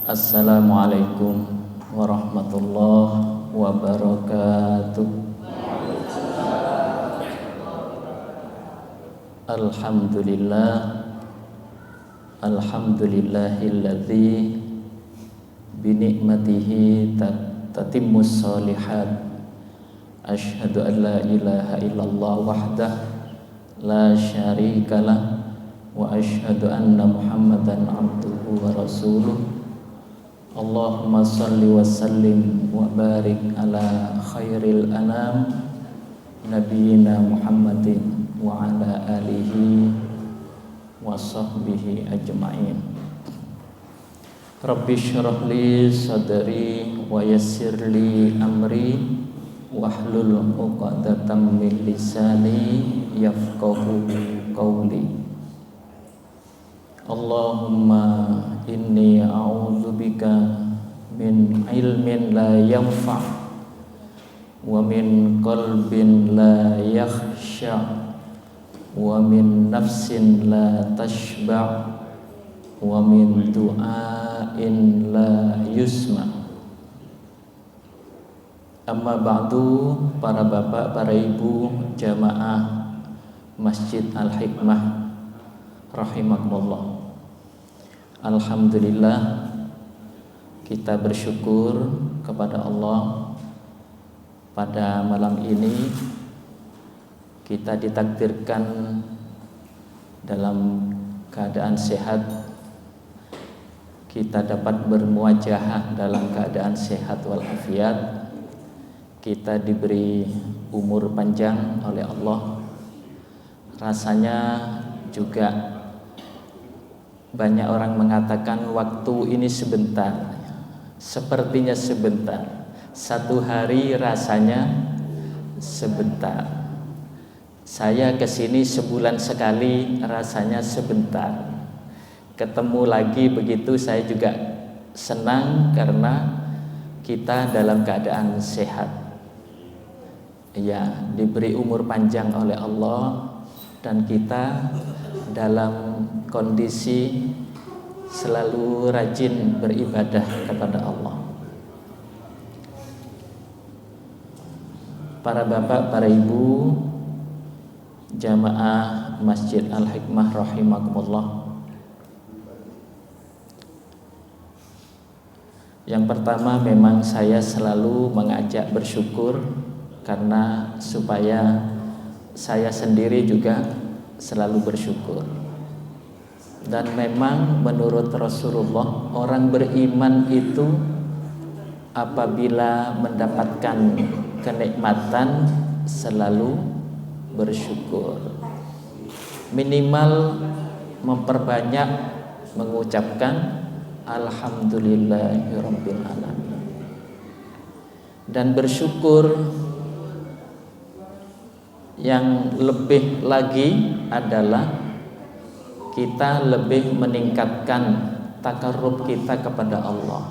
Assalamualaikum warahmatullahi wabarakatuh. Alhamdulillah, alhamdulillahilladzi binikmatihi tatimmus shalihat. Asyhadu an la ilaha illallah wahdah la syarikalah wa asyhadu anna Muhammadan abduhu wa rasuluh. Allahumma salli wa sallim wa barik ala khairil anam nabiyina Muhammadin wa ala alihi wa sahbihi ajma'in. Rabbi syrah li sadri wa yassir li amri wahlul 'uqdatam min lisani yafqahu qawli. Allahumma inni a'udzubika min ilmin la yanfa' wa min qalbin la yakhsha' wa min nafsin la tashba' wa min du'ain la yusma'. Amma ba'du, para bapak, para ibu, jamaah Masjid Al-Hikmah rahimakumullah. Alhamdulillah, kita bersyukur kepada Allah pada malam ini kita ditakdirkan dalam keadaan sehat, kita dapat bermuajahah dalam keadaan sehat walafiat, kita diberi umur panjang oleh Allah. Rasanya juga banyak orang mengatakan waktu ini sebentar, sepertinya sebentar. Satu hari rasanya sebentar. Saya kesini sebulan sekali, rasanya sebentar. Ketemu lagi begitu, saya juga senang karena kita dalam keadaan sehat. Ya, diberi umur panjang oleh Allah dan kita dalam kondisi selalu rajin beribadah kepada Allah. Para bapak, para ibu, jamaah Masjid Al-Hikmah rahimakumullah. Yang pertama, memang saya selalu mengajak bersyukur karena supaya saya sendiri juga selalu bersyukur. Dan memang menurut Rasulullah, orang beriman itu apabila mendapatkan kenikmatan selalu bersyukur. Minimal memperbanyak mengucapkan alhamdulillahirabbil alamin. Dan bersyukur yang lebih lagi adalah kita lebih meningkatkan takarrub kita kepada Allah,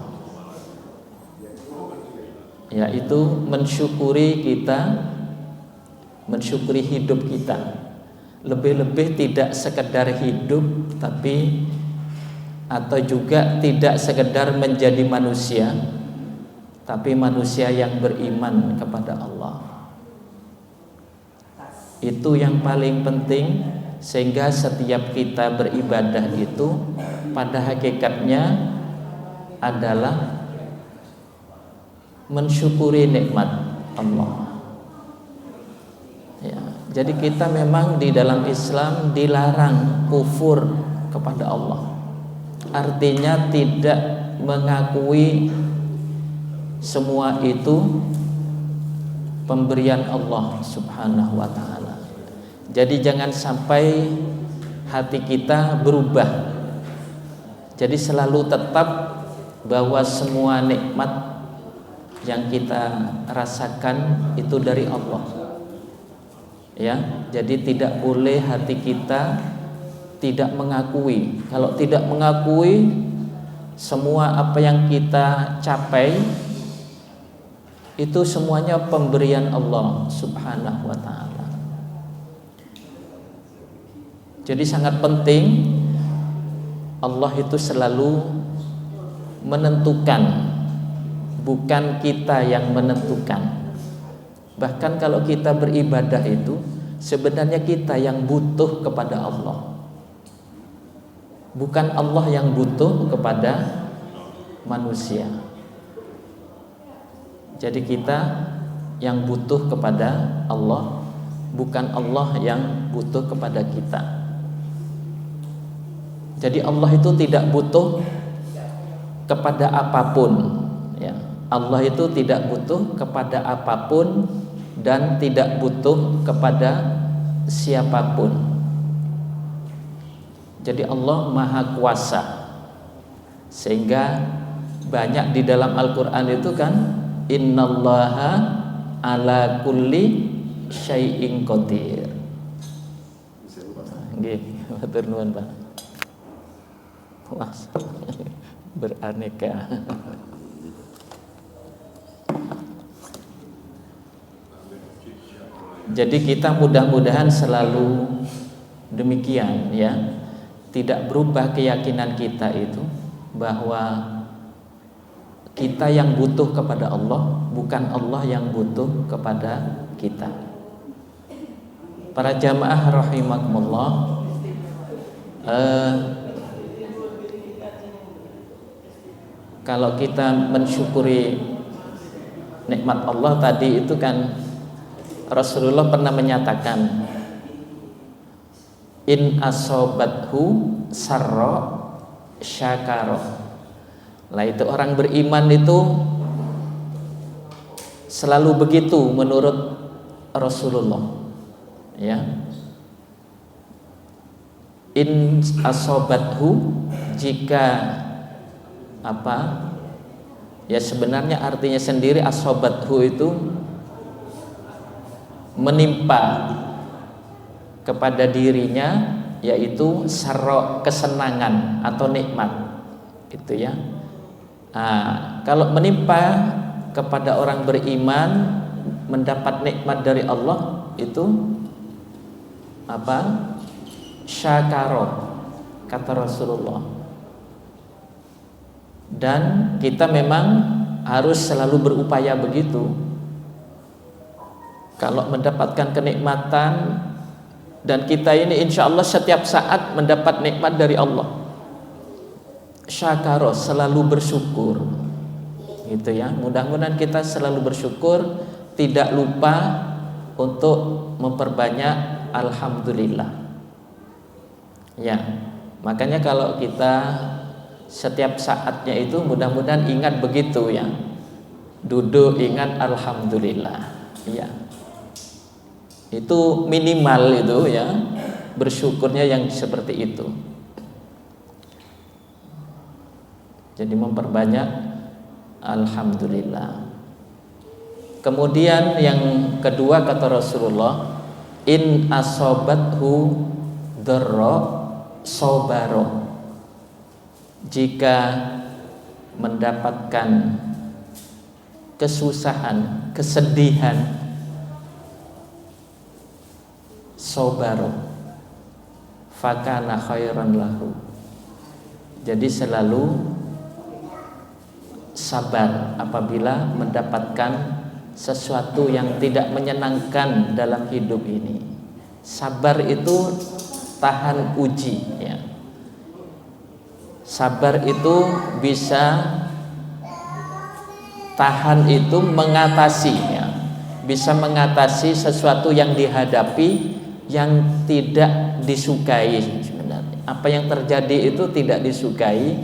yaitu mensyukuri kita, mensyukuri hidup kita. Lebih-lebih tidak sekedar hidup, tapi atau juga tidak sekedar menjadi manusia, tapi manusia yang beriman kepada Allah. Itu yang paling penting, sehingga setiap kita beribadah itu pada hakikatnya adalah mensyukuri nikmat Allah. Ya, jadi kita memang di dalam Islam dilarang kufur kepada Allah. Artinya tidak mengakui semua itu pemberian Allah Subhanahu wa ta'ala. Jadi jangan sampai hati kita berubah. Jadi selalu tetap bahwa semua nikmat yang kita rasakan itu dari Allah. Ya, jadi tidak boleh hati kita tidak mengakui. Kalau tidak mengakui semua apa yang kita capai itu semuanya pemberian Allah Subhanahu wa ta'ala. Jadi sangat penting Allah itu selalu menentukan, bukan kita yang menentukan. Bahkan kalau kita beribadah itu sebenarnya kita yang butuh kepada Allah, bukan Allah yang butuh kepada manusia. Jadi kita yang butuh kepada Allah, bukan Allah yang butuh kepada kita. Jadi Allah itu tidak butuh kepada apapun, ya. Allah itu tidak butuh kepada apapun dan tidak butuh kepada siapapun. Jadi Allah Maha Kuasa, sehingga banyak di dalam Al-Quran itu kan, innallaha ala kulli syai'in qadir. Nggih, matur nuwun, Pak. Wah, beraneka. Jadi kita mudah-mudahan selalu demikian, ya. Tidak berubah keyakinan kita itu bahwa kita yang butuh kepada Allah, bukan Allah yang butuh kepada kita. Para jamaah rahimakumullah, kalau kita mensyukuri nikmat Allah tadi itu kan, Rasulullah pernah menyatakan, in asobathu sarra syakara. Lah itu orang beriman itu selalu begitu menurut Rasulullah, ya. In asobathu, jika apa? Ya sebenarnya artinya sendiri asobathu itu menimpa kepada dirinya, yaitu sarra, kesenangan atau nikmat, itu ya. Nah, kalau menimpa kepada orang beriman mendapat nikmat dari Allah itu apa? Syakara, kata Rasulullah. Dan kita memang harus selalu berupaya begitu. Kalau mendapatkan kenikmatan, dan kita ini insya Allah setiap saat mendapat nikmat dari Allah, syakara, selalu bersyukur, gitu ya. Mudah-mudahan kita selalu bersyukur, tidak lupa untuk memperbanyak alhamdulillah, ya. Makanya kalau kita setiap saatnya itu mudah-mudahan ingat begitu, ya. Duduk ingat alhamdulillah, ya. Itu minimal itu, ya, bersyukurnya yang seperti itu. Jadi memperbanyak alhamdulillah. Kemudian yang kedua kata Rasulullah, in asobathu dharra sobaro. Jika mendapatkan kesusahan, kesedihan, sobaro, fakana khairan lahu. Jadi selalu sabar apabila mendapatkan sesuatu yang tidak menyenangkan dalam hidup ini. Sabar itu tahan uji, ya. Sabar itu bisa tahan, itu mengatasi, ya. Bisa mengatasi sesuatu yang dihadapi yang tidak disukai sebenarnya. Apa yang terjadi itu tidak disukai,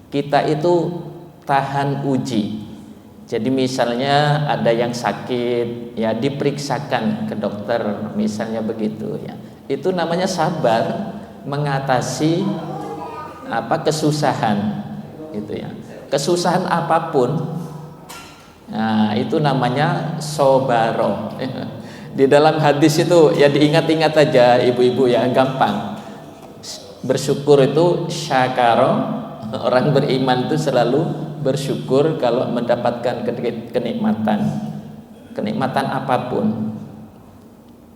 kita itu tahan uji. Jadi misalnya ada yang sakit, ya diperiksakan ke dokter, misalnya begitu, ya. Itu namanya sabar, mengatasi apa, kesusahan, gitu ya. Kesusahan apapun, nah itu namanya sobaro. Di dalam hadis itu ya diingat-ingat aja ibu-ibu, ya, gampang. Bersyukur itu syakaro. Orang beriman itu selalu bersyukur kalau mendapatkan kenikmatan apapun.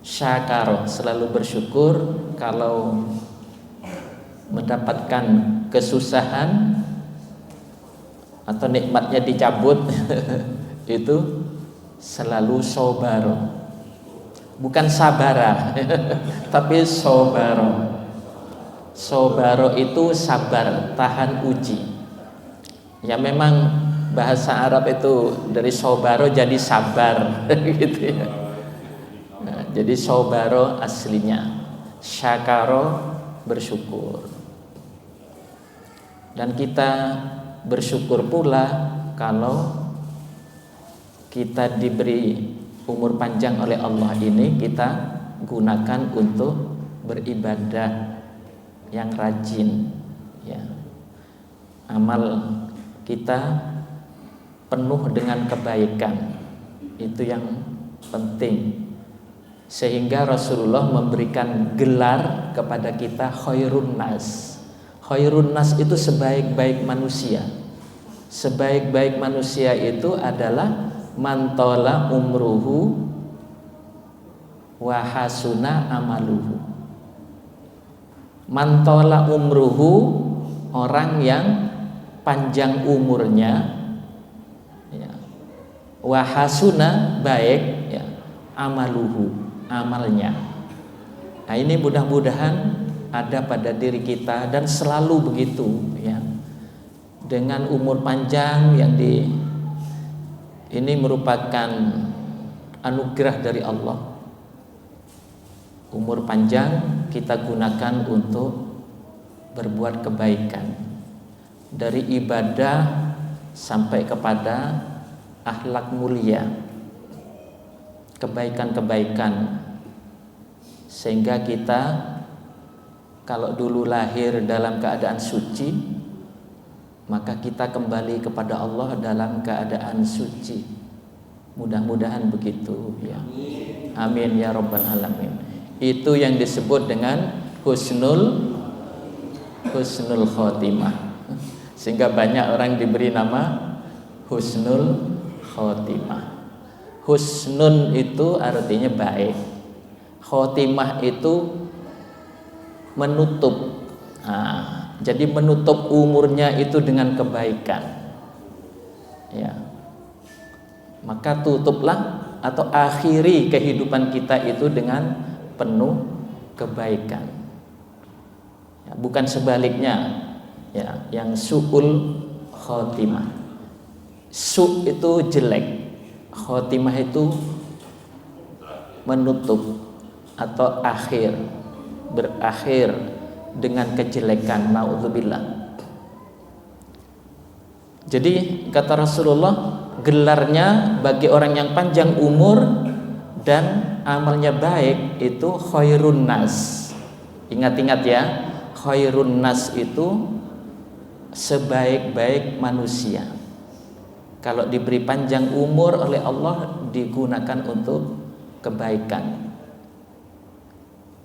Syakaro, selalu bersyukur kalau mendapatkan kesusahan. atau nikmatnya dicabut itu selalu sobaro, bukan sabara tapi sobaro. Sobaro itu sabar, tahan uji. Ya memang bahasa Arab itu dari sobaro jadi sabar gitu ya. Nah, jadi sobaro aslinya syakaro, bersyukur. Dan kita bersyukur pula kalau kita diberi umur panjang oleh Allah ini, kita gunakan untuk beribadah yang rajin ya. Amal kita penuh dengan kebaikan, itu yang penting. Sehingga Rasulullah memberikan gelar kepada kita khairun nas. Khairun nas itu sebaik-baik manusia. Sebaik-baik manusia itu adalah mantola umruhu wa hasuna amaluhu. Mantola umruhu, orang yang panjang umurnya ya. Wa hasuna, baik ya, amaluhu, amalnya. Nah ini mudah-mudahan ada pada diri kita dan selalu begitu ya. Dengan umur panjang yang ini merupakan anugerah dari Allah. Umur panjang kita gunakan untuk berbuat kebaikan, dari ibadah sampai kepada akhlak mulia, kebaikan-kebaikan, sehingga kita kalau dulu lahir dalam keadaan suci, maka kita kembali kepada Allah dalam keadaan suci. Mudah-mudahan begitu ya. Amin ya rabbal alamin. Itu yang disebut dengan husnul khotimah. Sehingga banyak orang diberi nama husnul khotimah. Husnun itu artinya baik, khotimah itu menutup. Nah, jadi menutup umurnya itu dengan kebaikan ya. Maka tutuplah atau akhiri kehidupan kita itu dengan penuh kebaikan ya, bukan sebaliknya ya, yang su'ul khotimah. Su itu jelek, khotimah itu menutup atau akhir, berakhir dengan kejelekan, naudzubillah. Jadi kata Rasulullah, gelarnya bagi orang yang panjang umur dan amalnya baik itu khairun nas. Ingat-ingat ya, khairun nas itu sebaik-baik manusia. Kalau diberi panjang umur oleh Allah, digunakan untuk kebaikan.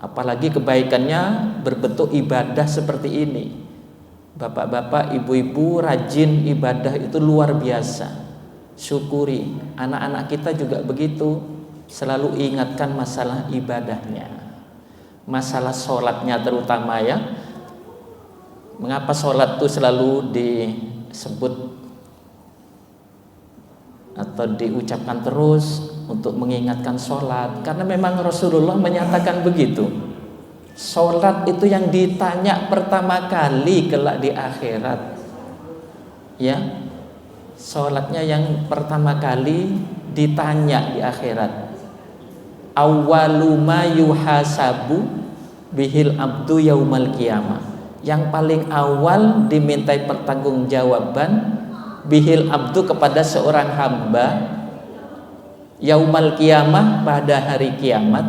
Apalagi kebaikannya berbentuk ibadah seperti ini. Bapak-bapak, ibu-ibu rajin ibadah itu luar biasa. Syukuri. Anak-anak kita juga begitu. Selalu ingatkan masalah ibadahnya, masalah sholatnya terutama ya. Mengapa sholat itu selalu disebut atau diucapkan terus untuk mengingatkan sholat? Karena memang Rasulullah menyatakan begitu. Sholat itu yang ditanya pertama kali kelak di akhirat ya. Sholatnya yang pertama kali ditanya di akhirat. Awwalu ma yuhasabu bihil abdu yaumal qiyamah. Yang paling awal dimintai pertanggungjawaban bihil abdu kepada seorang hamba yaumal qiyamah, pada hari kiamat,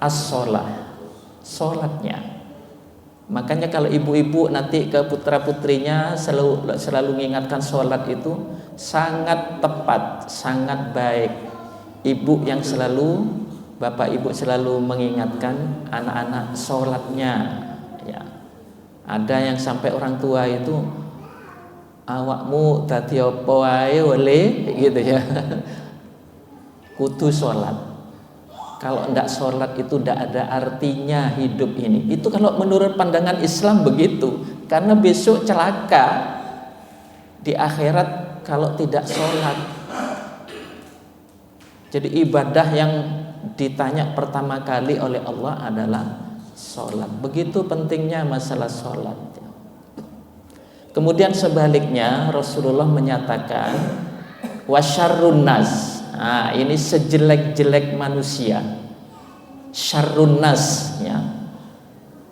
as-sholah, sholatnya. Makanya kalau ibu-ibu nanti ke putra-putrinya selalu mengingatkan sholat itu sangat tepat, sangat baik. Ibu yang selalu, bapak ibu selalu mengingatkan anak-anak sholatnya ya. Ada yang sampai orang tua itu, awakmu dadi apa wae oleh gitu ya. Kudu sholat. Kalau tidak sholat itu tidak ada artinya hidup ini. Itu kalau menurut pandangan Islam begitu. Karena besok celaka. di akhirat kalau tidak sholat. Jadi ibadah yang ditanya pertama kali oleh Allah adalah sholat. Begitu pentingnya masalah sholat. Kemudian sebaliknya Rasulullah menyatakan wasyarrun nas. Nah, ini sejelek-jelek manusia. Syarrun nas, ya.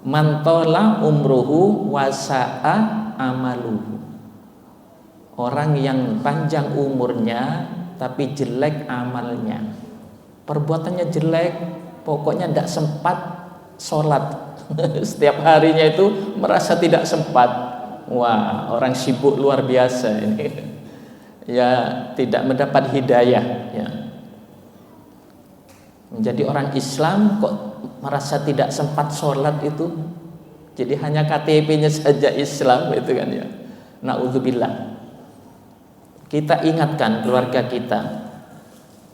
Mantola umruhu wasa'a amaluhu. Orang yang panjang umurnya tapi jelek amalnya. Perbuatannya jelek, pokoknya tidak sempat sholat. Setiap harinya itu merasa tidak sempat. Wah, orang sibuk luar biasa ini. Ya, tidak mendapat hidayah, ya. Menjadi orang Islam kok merasa tidak sempat sholat itu. Jadi hanya KTP-nya saja Islam itu kan, ya. Na'udzubillah. Kita ingatkan keluarga kita,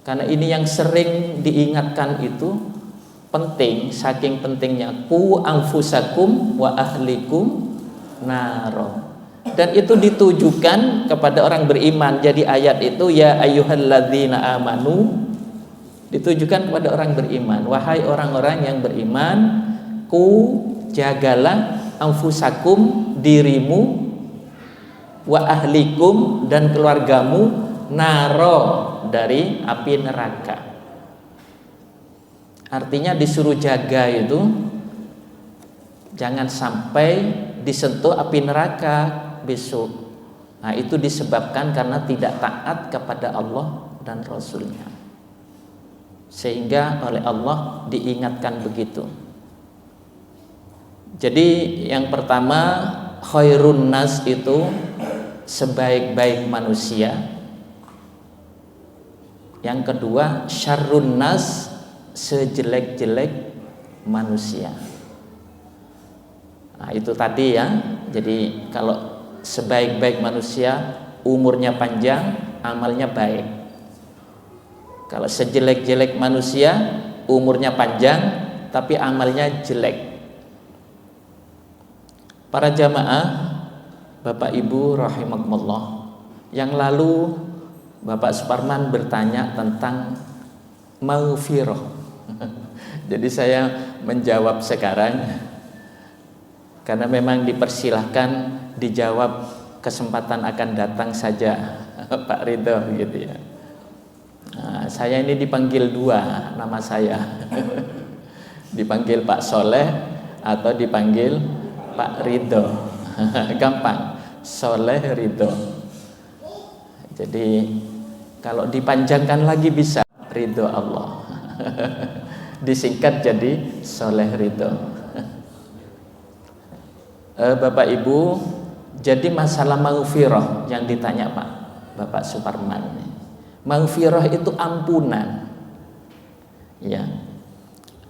karena ini yang sering diingatkan itu penting, saking pentingnya. Qu anfusakum wa ahlikum naro. Dan itu ditujukan kepada orang beriman. Jadi ayat itu ya ayyuhalladzina amanu ditujukan kepada orang beriman. Wahai orang-orang yang beriman, ku jagalah anfusakum, dirimu, wa ahlikum, dan keluargamu, naro, dari api neraka. Artinya disuruh jaga itu jangan sampai disentuh api neraka besok. Nah, itu disebabkan karena tidak taat kepada Allah dan Rasulnya, sehingga oleh Allah diingatkan begitu. Jadi yang pertama, khairun nas itu sebaik-baik manusia. Yang kedua, syarrun nas sejelek-jelek manusia. Nah, itu tadi ya. Jadi kalau sebaik-baik manusia, umurnya panjang, amalnya baik. Kalau sejelek-jelek manusia, umurnya panjang tapi amalnya jelek. Para jamaah, Bapak Ibu rahimakumullah, yang lalu Bapak Suparman bertanya tentang maghfirah. Jadi saya menjawab sekarang karena memang dipersilahkan dijawab kesempatan akan datang saja, Pak Ridho, gitu ya. Nah, saya ini dipanggil dua nama saya. Dipanggil Pak Soleh atau dipanggil Pak Ridho. Gampang, Soleh Ridho. Jadi kalau dipanjangkan lagi bisa Ridho Allah. Disingkat jadi Soleh Ridho. Bapak Ibu, jadi masalah maghfirah yang ditanya Bapak Suparman. Maghfirah itu ampunan, ya,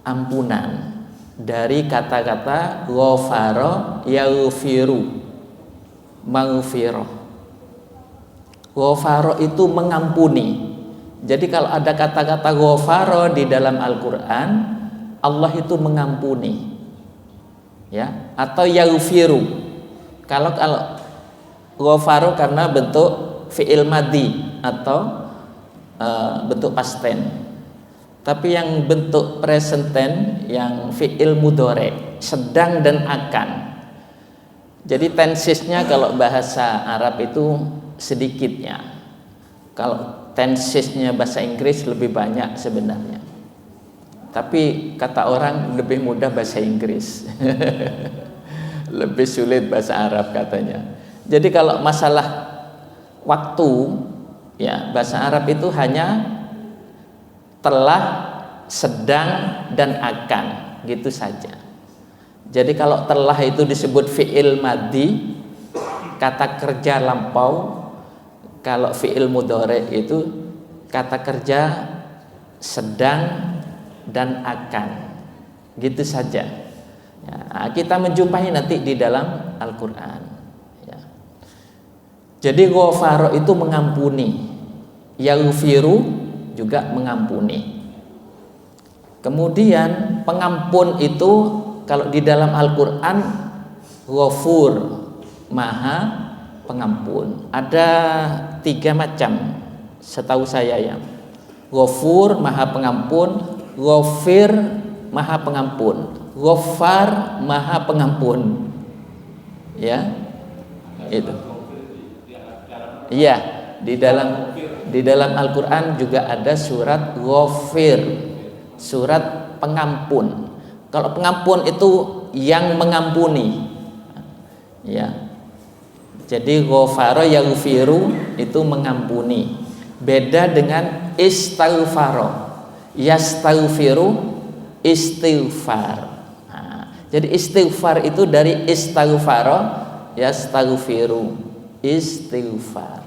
ampunan dari kata-kata ghafara yaghfiru, maghfirah. Ghafara itu mengampuni. Jadi kalau ada kata-kata ghafara di dalam Al-Quran, Allah itu mengampuni, ya, atau yaghfiru. Kalau ghafara karena bentuk fi'il madhi atau bentuk past tense. Tapi yang bentuk present tense, yang fi'il mudhari, sedang dan akan. Jadi tensesnya kalau bahasa Arab itu sedikitnya. Kalau tensesnya bahasa Inggris lebih banyak sebenarnya. Tapi kata orang lebih mudah bahasa Inggris. Lebih sulit bahasa Arab katanya. Jadi kalau masalah waktu, ya, bahasa Arab itu hanya telah, sedang, dan akan, gitu saja. Jadi kalau telah itu disebut fi'il madhi, kata kerja lampau. Kalau fi'il mudhari itu kata kerja sedang dan akan, gitu saja. Ya, kita menjumpai nanti di dalam Al-Quran, ya. Jadi ghafara itu mengampuni, yaghfiru juga mengampuni. Kemudian pengampun itu kalau di dalam Al-Quran ghafur, maha pengampun. Ada 3 macam setahu saya ya. Ghafur maha pengampun, Ghafir maha pengampun, Ghaffar maha pengampun. Ya. Itu. Iya, di dalam Al-Qur'an juga ada surat Ghafir, surat pengampun. Kalau pengampun itu yang mengampuni. Ya. Jadi ghafara yaghfiru itu mengampuni. Beda dengan istighfara. Yastaghfiru istighfar. Nah, jadi istighfar itu dari istighfara, yastaghfiru istighfar.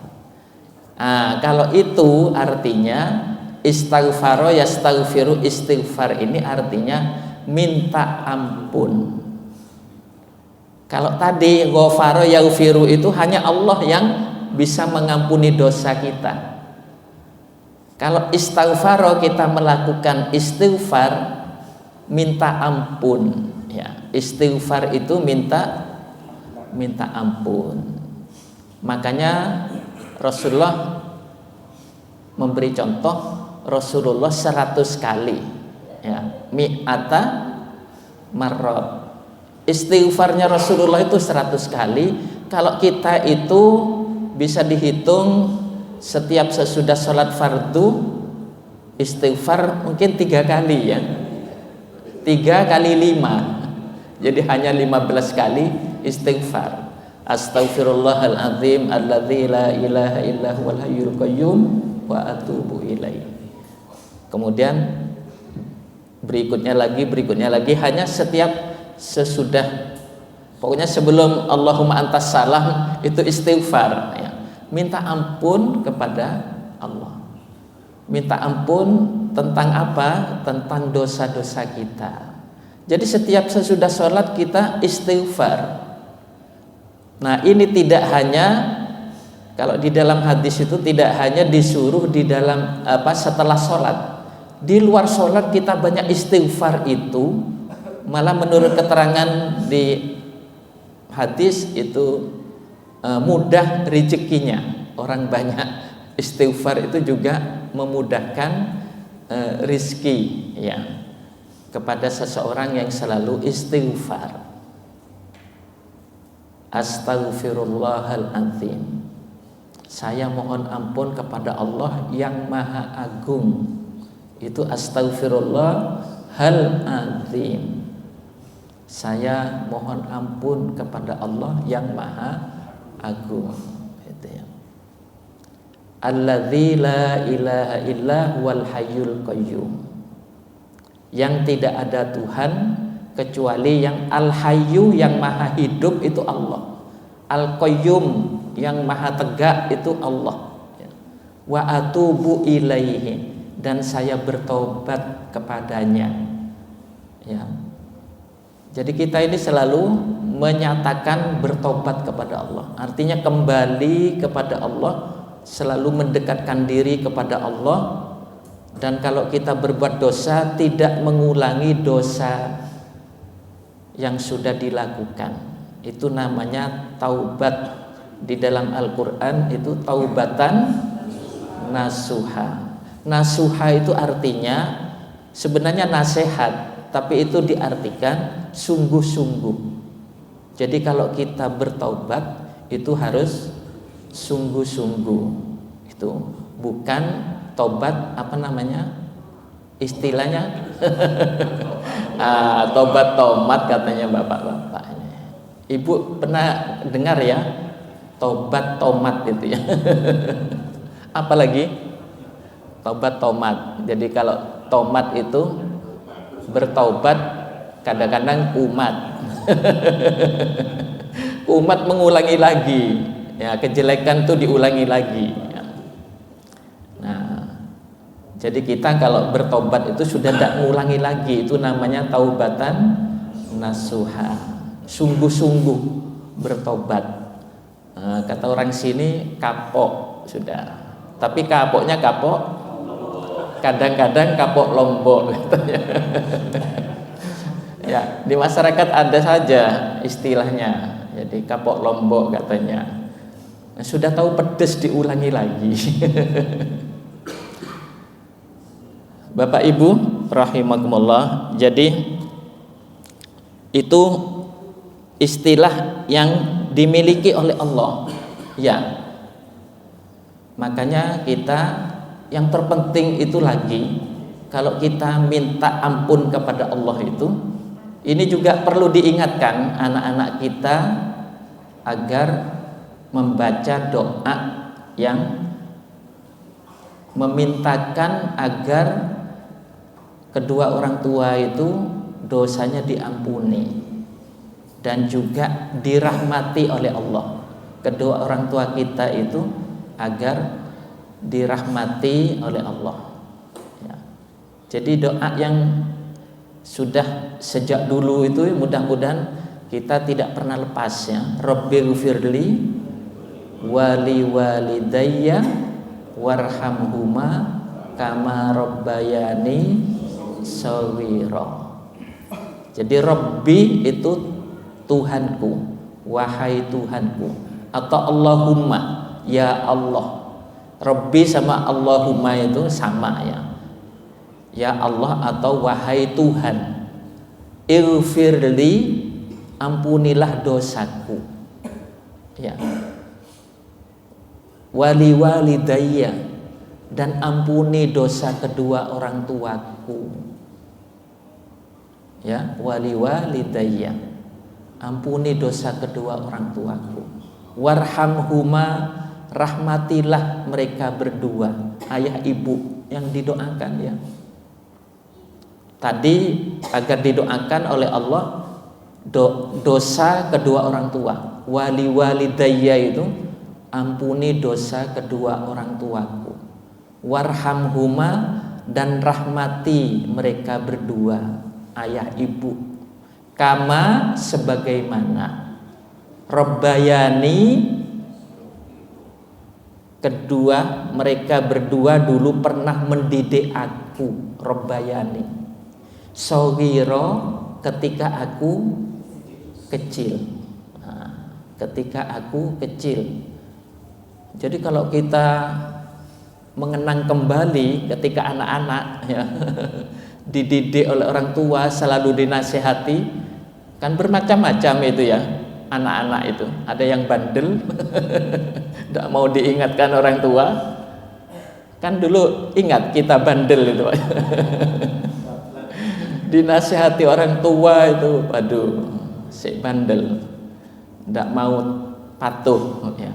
Nah, kalau itu artinya istighfara yastaghfiru istighfar ini artinya minta ampun. Kalau tadi ghafara yaghfiru itu hanya Allah yang bisa mengampuni dosa kita. Kalau istighfar kita melakukan istighfar minta ampun ya. Istighfar itu minta ampun. Makanya Rasulullah memberi contoh, Rasulullah 100 kali ya, mi'ata marrat. Istighfarnya Rasulullah itu 100 kali. Kalau kita itu bisa dihitung setiap sesudah sholat fardu istighfar mungkin 3 kali ya, 3 kali 5, jadi hanya 15 kali istighfar. Astaghfirullahaladzim alladzi la ilaha illa huwal hayyul qayyum wa atubu ilaih. Kemudian berikutnya lagi hanya setiap sesudah, pokoknya sebelum Allahumma antas salam itu istighfar ya. Minta ampun kepada Allah. Minta ampun tentang apa? Tentang dosa-dosa kita. Jadi setiap sesudah sholat kita istighfar. Nah ini tidak hanya, kalau di dalam hadis itu tidak hanya disuruh di dalam setelah sholat. Di luar sholat kita banyak istighfar itu. Malah menurut keterangan di hadis itu mudah rezekinya. Orang banyak istighfar itu juga memudahkan rizki ya, kepada seseorang yang selalu istighfar. Astaghfirullahaladzim, saya mohon ampun kepada Allah yang maha agung. Itu astaghfirullahal-azim, saya mohon ampun kepada Allah yang maha agung. Itu ya. Alladzi la ilaha illa huwal hayyul qayyum, yang tidak ada Tuhan kecuali yang al-hayyu, yang maha hidup itu Allah. Al-qayyum, yang maha tegak itu Allah. Wa atubu ilaihi, dan saya bertobat kepadanya ya. Jadi kita ini selalu menyatakan bertobat kepada Allah, artinya kembali kepada Allah, selalu mendekatkan diri kepada Allah. Dan kalau kita berbuat dosa, tidak mengulangi dosa yang sudah dilakukan. Itu namanya taubat. Di dalam Al-Quran itu taubatan nasuha. Nasuha itu artinya sebenarnya nasihat, tapi itu diartikan sungguh-sungguh. Jadi kalau kita bertaubat itu harus sungguh-sungguh. Itu bukan tobat apa namanya istilahnya tobat tomat katanya bapak-bapak. Ibu pernah dengar ya tobat tomat itu ya? Apalagi tobat tomat. Jadi kalau tomat itu bertaubat, kadang-kadang kumat. Kumat mengulangi lagi ya, kejelekan itu diulangi lagi ya. Nah, jadi kita kalau bertobat itu sudah tidak mengulangi lagi. Itu namanya taubatan nasuha, sungguh-sungguh bertobat. Kata orang sini kapok sudah, tapi kapoknya kapok, kadang-kadang kapok Lombok katanya. Ya, di masyarakat ada saja istilahnya. Jadi kapok Lombok katanya. Sudah tahu pedes diulangi lagi. Bapak Ibu rahimakumullah, jadi itu istilah yang dimiliki oleh Allah. Ya. Makanya kita yang terpenting itu lagi, kalau kita minta ampun kepada Allah itu, ini juga perlu diingatkan anak-anak kita agar membaca doa yang memintakan agar kedua orang tua itu dosanya diampuni dan juga dirahmati oleh Allah. Kedua orang tua kita itu agar dirahmati oleh Allah. Ya. Jadi doa yang sudah sejak dulu itu mudah-mudahan kita tidak pernah lepas ya. Rabbighfirli wali walidayya warhamhuma kama rabbayani shaghira. Jadi Rabbi itu Tuhanku, wahai Tuhanku, atau Allahumma, ya Allah. Rabbi sama Allahumma itu sama ya. Ya Allah atau wahai Tuhan, ighfirli, ampunilah dosaku. Ya. Wali walidayya, dan ampuni dosa kedua orang tuaku. Ya, wali walidayya, ampuni dosa kedua orang tuaku. Warhamhuma, rahmatilah mereka berdua, ayah ibu yang didoakan ya. Tadi agar didoakan oleh Allah dosa kedua orang tua. Wali walidayya itu ampuni dosa kedua orang tuaku. Warhamhuma, dan rahmati mereka berdua, ayah ibu. Kama, sebagaimana. Rabbayani, kedua mereka berdua dulu pernah mendidik aku. Rabbayani. Shaghira, ketika aku kecil. Nah, ketika aku kecil. Jadi kalau kita mengenang kembali ketika anak-anak ya, dididik oleh orang tua, selalu dinasihati, kan bermacam-macam itu ya anak-anak itu. Ada yang bandel, tidak mau diingatkan orang tua. Kan dulu ingat kita bandel itu. Dinasihati orang tua itu, aduh, si bandel, tidak mau patuh ya.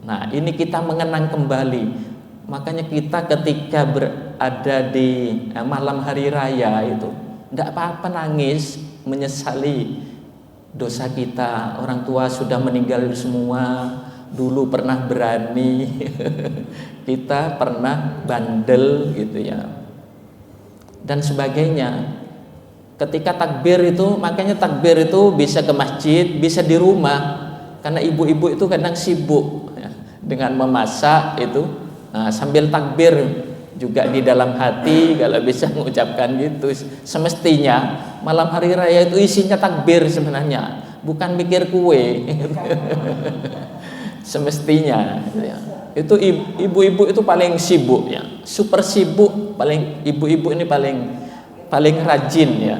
Nah, ini kita mengenang kembali. Makanya kita ketika berada di malam hari raya itu, tidak apa-apa nangis, menyesali dosa kita. Orang tua sudah meninggal semua, dulu pernah berani, kita pernah bandel gitu ya, dan sebagainya. Ketika takbir itu, makanya takbir itu bisa ke masjid, bisa di rumah, karena ibu-ibu itu kadang sibuk ya, dengan memasak itu. Nah, sambil takbir juga di dalam hati, kalau bisa mengucapkan gitu. Semestinya malam hari raya itu isinya takbir sebenarnya, bukan mikir kue. Semestinya ya. Itu ibu-ibu itu paling sibuk ya, super sibuk, paling ibu-ibu ini paling rajin ya,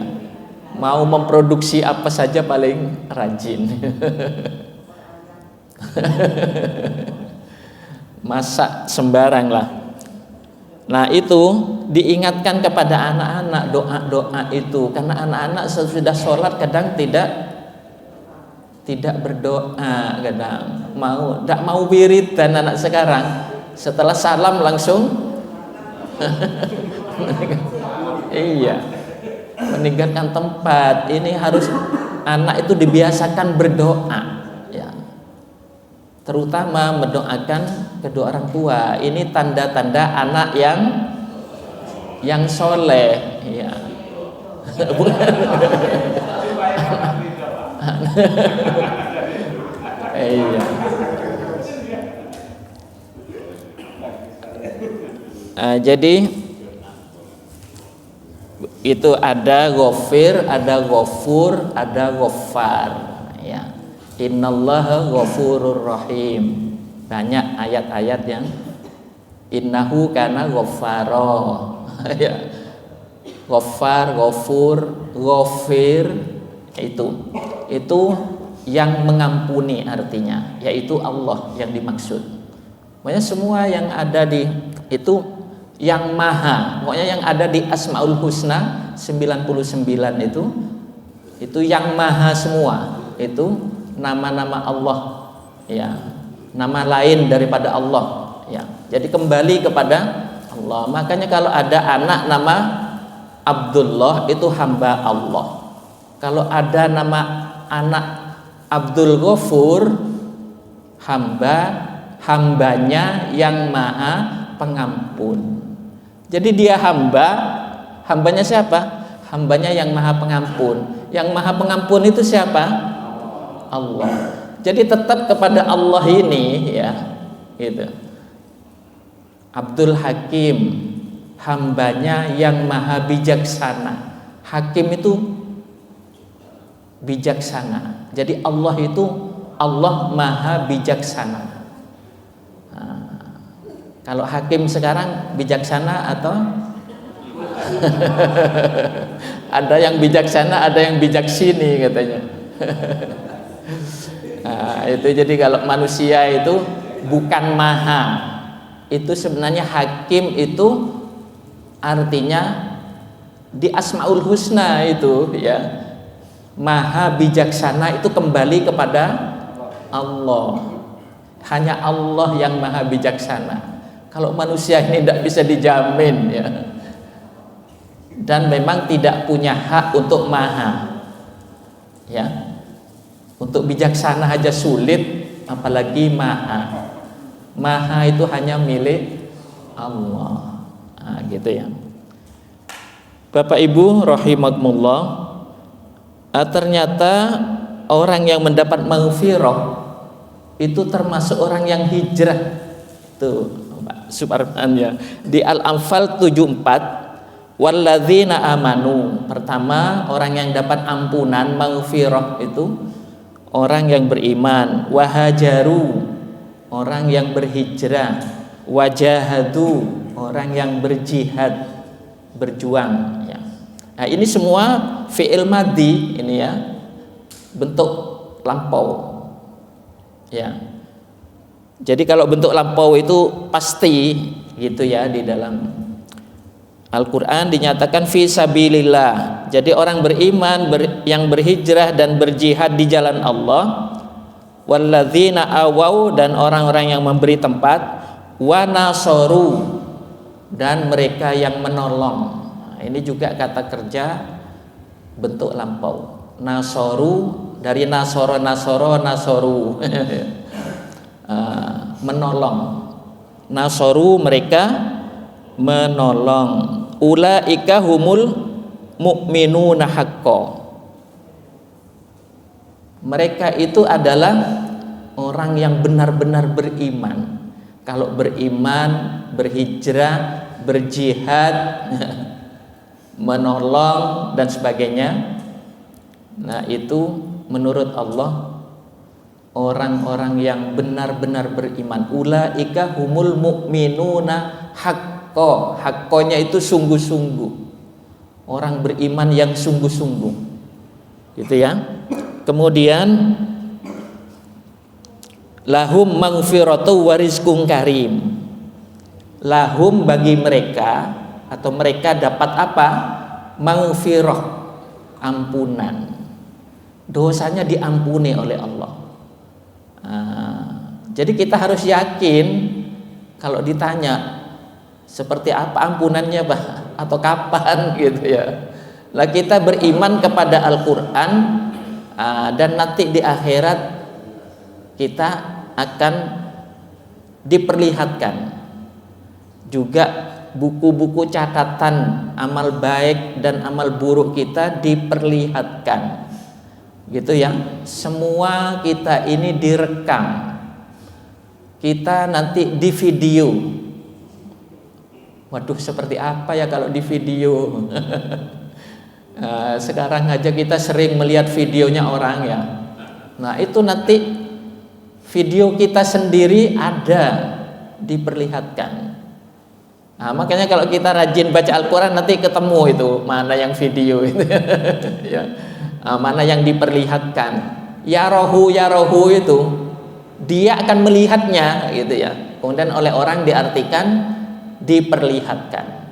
mau memproduksi apa saja paling rajin. Masak sembarang lah. Nah, itu diingatkan kepada anak-anak doa-doa itu, karena anak-anak sesudah sholat kadang tidak berdoa, kadang tidak mau wirid. Dan anak sekarang setelah salam langsung iya, meninggalkan tempat. Ini harus anak itu dibiasakan berdoa ya, terutama mendoakan kedua orang tua. Ini tanda-tanda anak yang soleh ya. Bukan. Iya. Jadi itu ada ghafir, ada ghafur, ada ghaffar ya. Innallaha ghafurur rahim. Banyak ayat-ayat yang innahu kana ghaffara. Ya. Ghaffar, ghafur, ghafir itu yang mengampuni artinya, yaitu Allah yang dimaksud. Pokoknya semua yang ada di itu yang maha, pokoknya yang ada di Asmaul Husna 99 itu yang maha semua, itu nama-nama Allah, ya, nama lain daripada Allah, ya. Jadi kembali kepada Allah. Makanya kalau ada anak nama Abdullah itu hamba Allah. Kalau ada nama anak Abdul Ghafur, hambanya yang maha pengampun. Jadi dia hambanya siapa? Hambanya yang maha pengampun. Yang maha pengampun itu siapa? Allah. Jadi tetap kepada Allah ini, ya, gitu. Abdul Hakim, hambanya yang maha bijaksana. Hakim itu bijaksana. Jadi Allah itu Allah maha bijaksana. Kalau hakim sekarang bijaksana atau ada yang bijaksana, ada yang bijaksini katanya. Itu jadi kalau manusia itu bukan maha, itu sebenarnya hakim itu artinya di Asmaul Husna itu, ya, maha bijaksana itu kembali kepada Allah. Hanya Allah yang maha bijaksana. Kalau manusia ini tidak bisa dijamin, ya, dan memang tidak punya hak untuk maha, ya. Untuk bijaksana aja sulit, apalagi maha. Maha itu hanya milik Allah. Gitu ya. Bapak Ibu rahimakumullah, ternyata orang yang mendapat maghfirah itu termasuk orang yang hijrah. Tuh Subhanallah, di Al-Anfal 74, walladzina amanu. Pertama, orang yang dapat ampunan maghfirah itu orang yang beriman. Wahajaru, orang yang berhijrah. Wajahadu, orang yang berjihad, berjuang, ya. Nah, ini semua fi'il madhi, ini ya, bentuk lampau, ya. Jadi kalau bentuk lampau itu pasti gitu ya, di dalam Al-Quran dinyatakan fi sabilillah. Jadi orang beriman yang berhijrah dan berjihad di jalan Allah. Walladzina awau, dan orang-orang yang memberi tempat. Wa nasoru, dan mereka yang menolong. Nah, ini juga kata kerja bentuk lampau. Nasoru dari nasoro nasoru. Menolong. Nasoru, mereka menolong. Ulaika humul mu'minuna haqqo. Mereka itu adalah orang yang benar-benar beriman. Kalau beriman, berhijrah, berjihad, menolong dan sebagainya, nah itu menurut Allah orang-orang yang benar-benar beriman. Ulaika humul mu'minuna haqqo. Haqqonya itu sungguh-sungguh. Orang beriman yang sungguh-sungguh. Gitu ya. Kemudian lahum maghfiratu wa rizqun karim. Lahum, bagi mereka, atau mereka dapat apa? Maghfirah, ampunan. Dosanya diampuni oleh Allah. Jadi kita harus yakin kalau ditanya seperti apa ampunannya, Pak, atau kapan gitu ya. Lah kita beriman kepada Al-Quran, dan nanti di akhirat kita akan diperlihatkan juga buku-buku catatan amal baik dan amal buruk kita diperlihatkan. Gitu ya, semua kita ini direkam, kita nanti di video. Waduh, seperti apa ya kalau di video? Sekarang aja kita sering melihat videonya orang, ya. Nah itu nanti video kita sendiri ada diperlihatkan. Nah, makanya kalau kita rajin baca Al-Quran nanti ketemu itu mana yang video itu, ya. Mana yang diperlihatkan. Ya rohu itu dia akan melihatnya, gitu ya. Kemudian oleh orang diartikan diperlihatkan.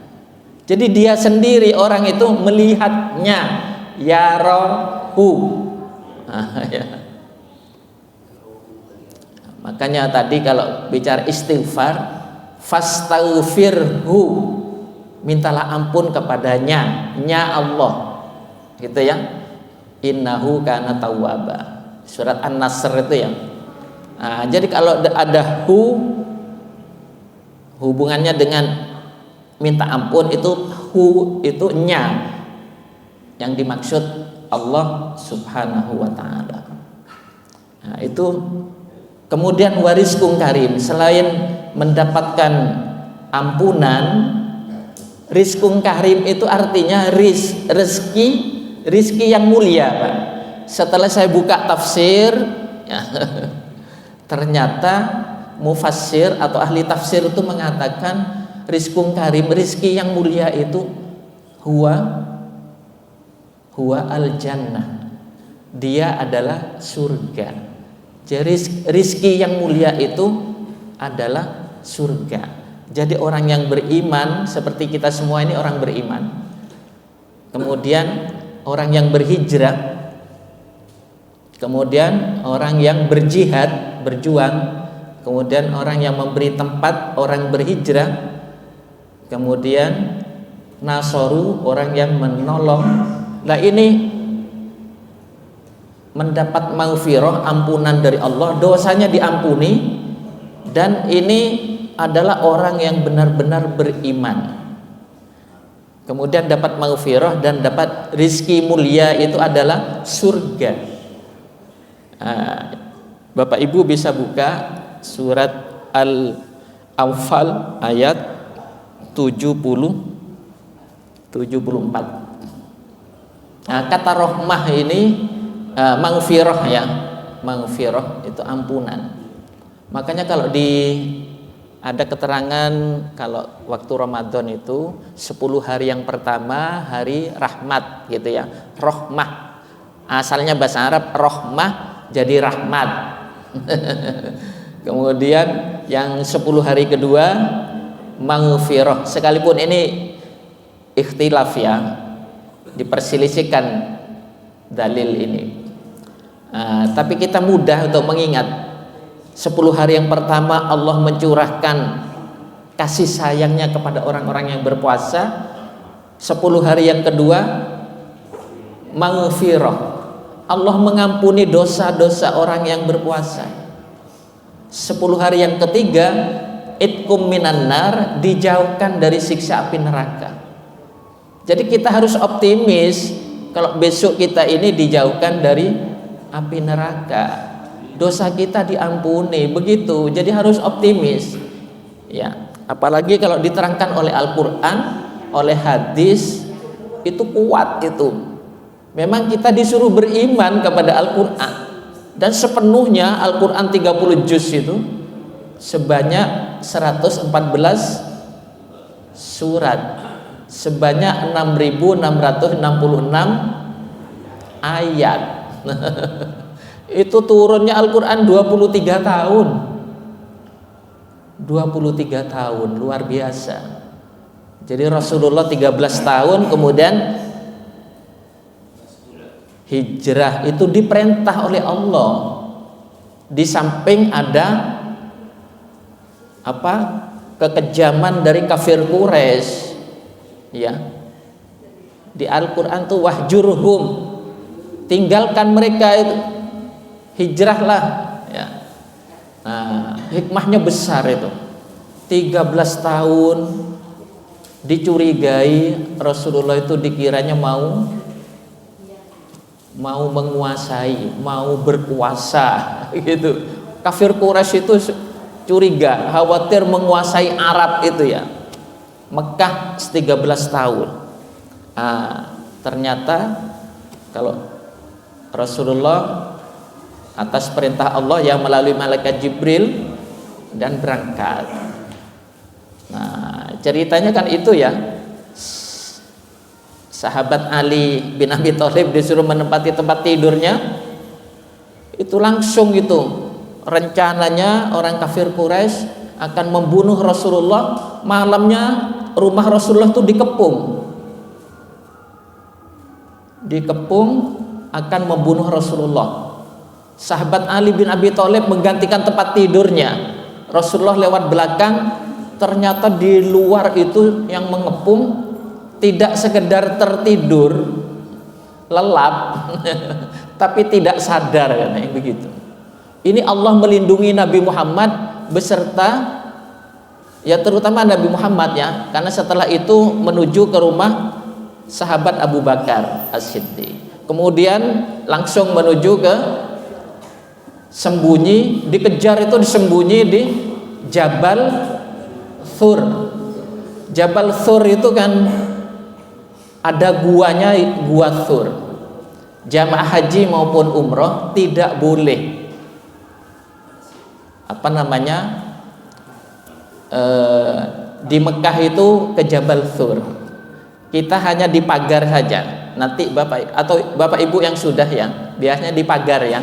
Jadi dia sendiri orang itu melihatnya. Ya rohu. Nah, ya. Makanya tadi kalau bicara istighfar, fastaghfirhu, mintalah ampun kepadanya, nya Allah, gitu ya. Innahu kana tawwaba. Surat An-Nasr itu ya. Nah, jadi kalau ada hubungannya dengan minta ampun, itu itu nya, yang dimaksud Allah Subhanahu wa taala. Nah, itu kemudian warizqun karim, selain mendapatkan ampunan, rizqun karim itu artinya rezeki yang mulia, Pak. Setelah saya buka tafsir, ya, ternyata mufassir atau ahli tafsir itu mengatakan rizqun karim, rizki yang mulia itu huwa al-jannah, dia adalah surga. Jadi rizki yang mulia itu adalah surga. Jadi orang yang beriman, seperti kita semua ini orang beriman, kemudian orang yang berhijrah, kemudian orang yang berjihad, berjuang, kemudian orang yang memberi tempat orang berhijrah, kemudian nasoru, orang yang menolong. Nah, ini mendapat maghfirah, ampunan dari Allah, dosanya diampuni, dan ini adalah orang yang benar-benar beriman. Kemudian dapat maghfirah dan dapat rizki mulia, itu adalah surga. Bapak Ibu bisa buka surat Al-Anfal ayat 74. Nah, kata rahmah ini maghfirah ya, maghfirah itu ampunan. Makanya kalau ada keterangan kalau waktu Ramadan itu 10 hari yang pertama hari rahmat, gitu ya, rahmah. Asalnya bahasa Arab rahmah jadi rahmat. Kemudian yang 10 hari kedua maghfirah, sekalipun ini ikhtilaf ya, diperselisihkan dalil ini. Tapi kita mudah untuk mengingat 10 hari yang pertama Allah mencurahkan kasih sayangnya kepada orang-orang yang berpuasa. 10 hari yang kedua maghfirah, Allah mengampuni dosa-dosa orang yang berpuasa. 10 hari yang ketiga itkum minan nar, dijauhkan dari siksa api neraka. Jadi kita harus optimis kalau besok kita ini dijauhkan dari api neraka, dosa kita diampuni, begitu. Jadi harus optimis ya, apalagi kalau diterangkan oleh Al-Quran, oleh hadis, itu kuat. Itu memang kita disuruh beriman kepada Al-Quran, dan sepenuhnya Al-Quran 30 juz itu sebanyak 114 surat, sebanyak 6.666 ayat. Itu turunnya Al-Quran 23 tahun. 23 tahun, luar biasa. Jadi Rasulullah 13 tahun kemudian hijrah, itu diperintah oleh Allah. Di samping ada kekejaman dari kafir Quraisy ya. Di Al-Quran tuh wahjurhum, tinggalkan mereka itu, hijrahlah ya. Nah, hikmahnya besar itu. 13 tahun dicurigai Rasulullah itu dikiranya mau menguasai, mau berkuasa gitu. Kafir Quraisy itu curiga, khawatir menguasai Arab itu ya. Mekah 13 tahun. Ternyata kalau Rasulullah atas perintah Allah yang melalui malaikat Jibril dan berangkat. Nah, ceritanya kan itu ya. Sahabat Ali bin Abi Thalib disuruh menempati tempat tidurnya, itu langsung itu rencananya orang kafir Quraisy akan membunuh Rasulullah. Malamnya rumah Rasulullah itu dikepung akan membunuh Rasulullah. Sahabat Ali bin Abi Thalib menggantikan tempat tidurnya. Rasulullah lewat belakang, ternyata di luar itu yang mengepung tidak sekedar tertidur lelap tapi tidak sadar, kan begitu. Ini Allah melindungi Nabi Muhammad beserta ya terutama Nabi Muhammad ya, karena setelah itu menuju ke rumah sahabat Abu Bakar As-Siddiq. Kemudian langsung menuju ke sembunyi, dikejar itu disembunyi di Jabal Thur. Jabal Thur itu kan ada guanya, gua Thur. Jamaah haji maupun umroh tidak boleh di Mekah itu ke Jabal Thur. Kita hanya di pagar saja. Nanti Bapak atau Bapak Ibu yang sudah ya, biasanya di pagar ya,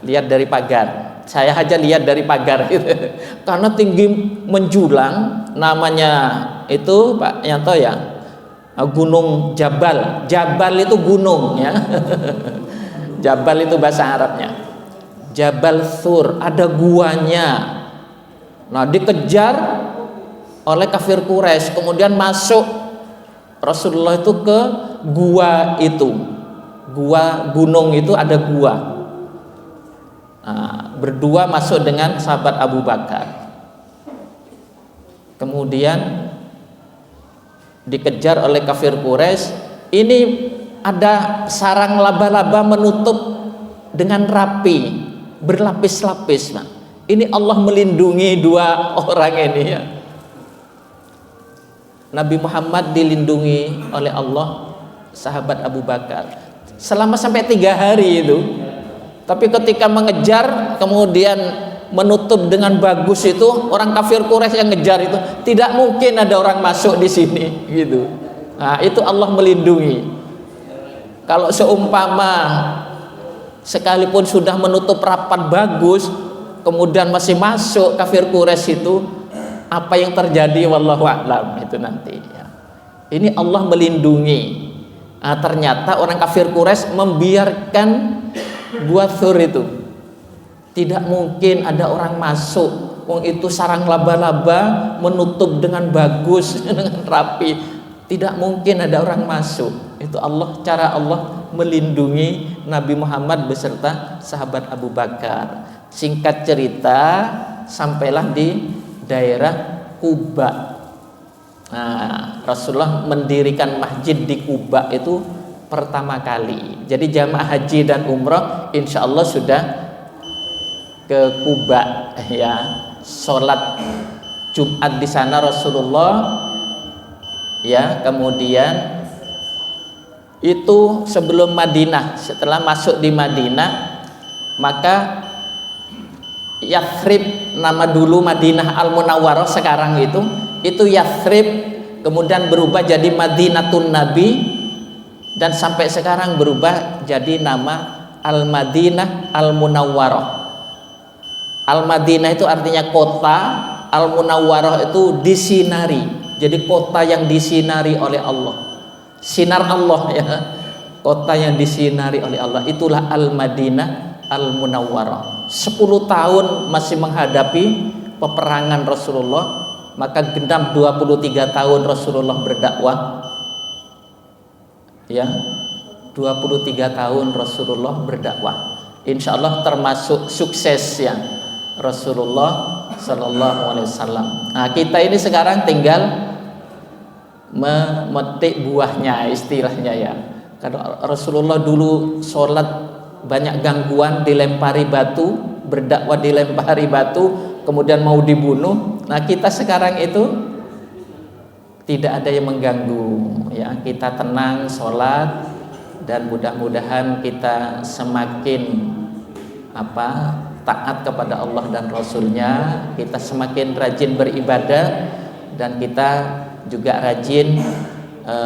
lihat dari pagar. Saya aja lihat dari pagar gitu. Karena tinggi menjulang, namanya itu Pak Yanto ya, Gunung Jabal. Jabal itu gunung ya. Jabal itu bahasa Arabnya. Jabal Thur, ada guanya. Nah, dikejar oleh kafir Quraisy, kemudian masuk Rasulullah itu ke gua itu. Gua gunung itu ada gua. Nah, berdua masuk dengan sahabat Abu Bakar. Kemudian dikejar oleh kafir Quraisy. Ini ada sarang laba-laba menutup dengan rapi, berlapis-lapis. Nah, ini Allah melindungi dua orang ini ya. Nabi Muhammad dilindungi oleh Allah, sahabat Abu Bakar selama sampai 3 hari itu. Tapi ketika mengejar kemudian menutup dengan bagus itu, orang kafir Quraisy yang ngejar itu tidak mungkin ada orang masuk di sini gitu. Nah, itu Allah melindungi. Kalau seumpama sekalipun sudah menutup rapat bagus kemudian masih masuk kafir Quraisy itu, apa yang terjadi wallahu a'lam itu nanti ya. Ini Allah melindungi. Nah, ternyata orang kafir Quraisy membiarkan gua Thur itu. Tidak mungkin ada orang masuk. Wong itu sarang laba-laba menutup dengan bagus dengan rapi. Tidak mungkin ada orang masuk. Itu Allah, cara Allah melindungi Nabi Muhammad beserta sahabat Abu Bakar. Singkat cerita, sampailah di daerah Kuba. Nah, Rasulullah mendirikan masjid di Kuba itu pertama kali. Jadi jamaah haji dan umrah insya Allah sudah ke Kuba ya, sholat Jumat di sana Rasulullah ya. Kemudian itu sebelum Madinah, setelah masuk di Madinah maka Yathrib, nama dulu Madinah Al-Munawwarah sekarang itu Yathrib, kemudian berubah jadi Madinatun Nabi, dan sampai sekarang berubah jadi nama Al-Madinah Al-Munawwarah. Al-Madinah itu artinya kota, Al-Munawwarah itu disinari. Jadi kota yang disinari oleh Allah. Sinar Allah ya. Kota yang disinari oleh Allah, itulah Al-Madinah Al-Munawwarah. 10 tahun masih menghadapi peperangan Rasulullah, maka genap 23 tahun Rasulullah berdakwah. Ya, 23 tahun Rasulullah berdakwah. Insya Allah termasuk sukses ya Rasulullah Sallallahu Alaihi Wasallam. Nah, kita ini sekarang tinggal memetik buahnya, istilahnya ya. Kalau Rasulullah dulu sholat banyak gangguan, dilempari batu, berdakwah dilempari batu, kemudian mau dibunuh. Nah, kita sekarang itu tidak ada yang mengganggu ya, kita tenang sholat, dan mudah-mudahan kita semakin taat kepada Allah dan Rasulnya, kita semakin rajin beribadah, dan kita juga rajin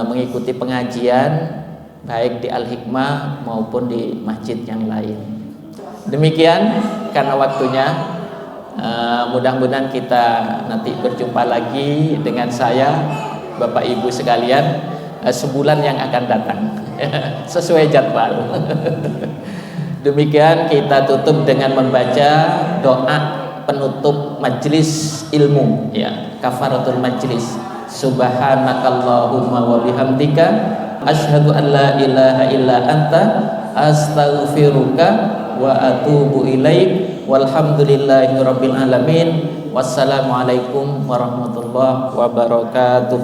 mengikuti pengajian baik di Al-Hikmah maupun di masjid yang lain. Demikian karena waktunya, mudah-mudahan kita nanti berjumpa lagi dengan saya, Bapak Ibu sekalian, sebulan yang akan datang sesuai jadwal. Demikian kita tutup dengan membaca doa penutup majlis ilmu, ya, kafaratul majlis. Subhanakallahumma wa bihamdika asyhadu an la ilaha illa anta astaghfiruka wa atubu ilaik. Walhamdulillahirabbil alamin. Wassalamualaikum warahmatullahi wabarakatuh.